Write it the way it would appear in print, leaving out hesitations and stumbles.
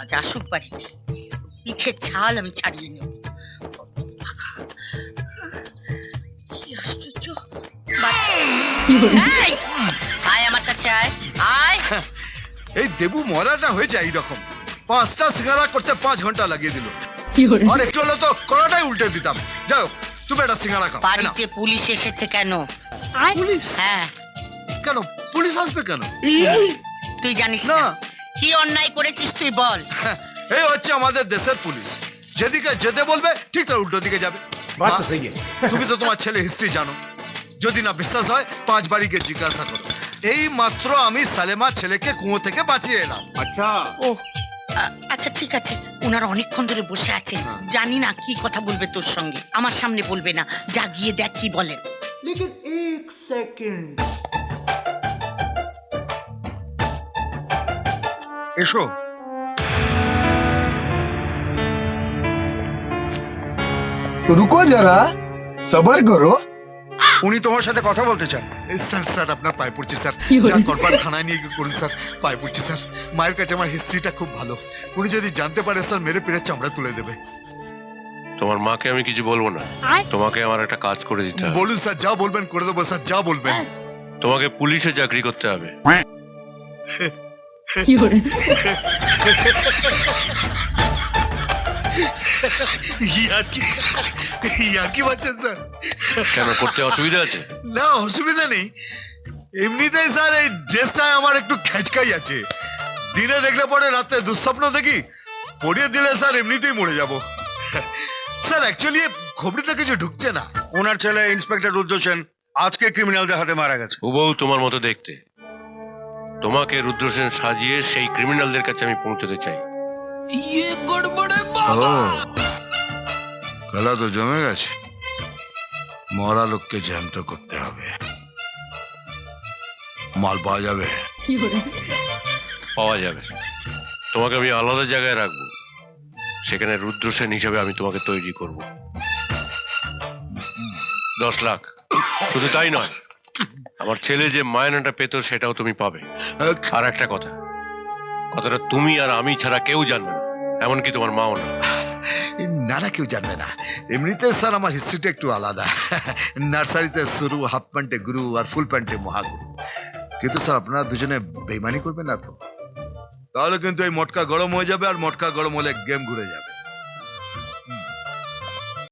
আজ আসুক বাড়িতে, পিঠের ছাল আমি ছাড়িয়ে নেব। কি আশ্চর্য! এই, আয় আমার কাছে আয়, আয়। এই দেবু মরাটা হয়েছে এইরকম, 5টা সিঙ্গারা করতে 5 ঘন্টা লাগিয়ে দিল। আর একটু হলে তো কড়াটাই উল্টে দিতাম। যাও তুমি একটা সিঙ্গারা খাও। বাড়িতে পুলিশ এসেছে কেন? পুলিশ? হ্যাঁ। কেন পুলিশ আসবে কেন? তুই জানিস না। না? কি অন্যায় করেছিস তুই বল। এই হচ্ছে আমাদের দেশের পুলিশ, যেদিকে যেতে বলবে ঠিক তার উল্টো দিকে যাবে। বাত তো সহি তুমি তো তোমার ছেলে হিস্ট্রি জানো, যদি না বিশ্বাস হয় 5 বাড়িকে জিজ্ঞাসা করো। এই মাত্র আমি সালেমা ছেলেকে কুয়ো থেকে বাঁচিয়ে এলাম। আচ্ছা ও আচ্ছা ঠিক আছে, ওনারা অনেকক্ষণ ধরে বসে আছে, জানি না কি কথা বলবে তোর সঙ্গে, আমার সামনে বলবে না, যা গিয়ে দেখ কি বলেন। लेकिन एक सेकंड এসো। रुको जरा, सबर करो। উনি তোমার সাথে কথা বলতে চান। স্যার স্যার আপনার পায়ে পড়ছি স্যার, যা করবার থানায় নিয়ে গিয়ে করুন স্যার, পায়ে পড়ছি স্যার। মায়ের কাছে আমার হিস্ট্রিটা খুব ভালো, উনি যদি জানতে পারে স্যার মেরে পেরে চামড়া তুলে দেবে। তোমার মাকে আমি কিছু বলবো না, তোমাকে আমার একটা কাজ করে দিতে হবে। বলুন স্যার, যা বলবেন করে দেবো স্যার, যা বলবেন। তোমাকে পুলিশে চাকরি করতে হবে। ইয়ার কি বাচ্চা স্যার? কেন, করতে অসুবিধা আছে? না অসুবিধা নেই, এমনিতেই স্যার এই ড্রেসটায় আমার একটু খেচকাই আছে। দিনে দেখলে পরে রাতে দুঃস্বপ্ন দেখি, পরিয়ে দিলে স্যার এমনিতেই মরে যাব। স্যার অ্যাকচুয়ালি খবরিতে কিছু ঢুকছে না। ওনার ছেলে ইন্সপেক্টর রুদ্র সেন আজকে ক্রিমিনালদের হাতে মারা গেছে। হুবহু তোমার মতো দেখতে। তোমাকে রুদ্রসেন সাজিয়ে সেই ক্রিমিনালদের কাছে আমি পৌঁছতে চাই। ও খেলা তো জমে গেছে, মরা লোককে জ্যান্ত করতে হবে। মাল পাওয়া যাবে? পাওয়া যাবে। তোমাকে আমি আলাদা জায়গায় রাখবো, সেখানে রুদ্রসেন হিসেবে আমি তোমাকে তৈরি করব। 10 লাখ। শুধু তাই নয়, আমার ছেলে যে মায়নাটা পেত সেটাও তুমি পাবে। আর একটা কথা, কথাটা তুমি আর আমি ছাড়া কেউ জানবে না, এমনকি তোমার মাও না। না না, কেউ জানবে না। এমনিতে স্যার আমার হিস্ট্রিটা একটু আলাদা। নার্সারিতে শুরু, হাফ প্যান্টে গুরু আর ফুল প্যান্টে মহাগুরু। কিন্তু স্যার আপনারা দুজনে বেইমানি করবেন না তো? তাহলে কিন্তু এই মটকা গরম হয়ে যাবে, আর মটকা গরম হলে গেম ঘুরে যাবে।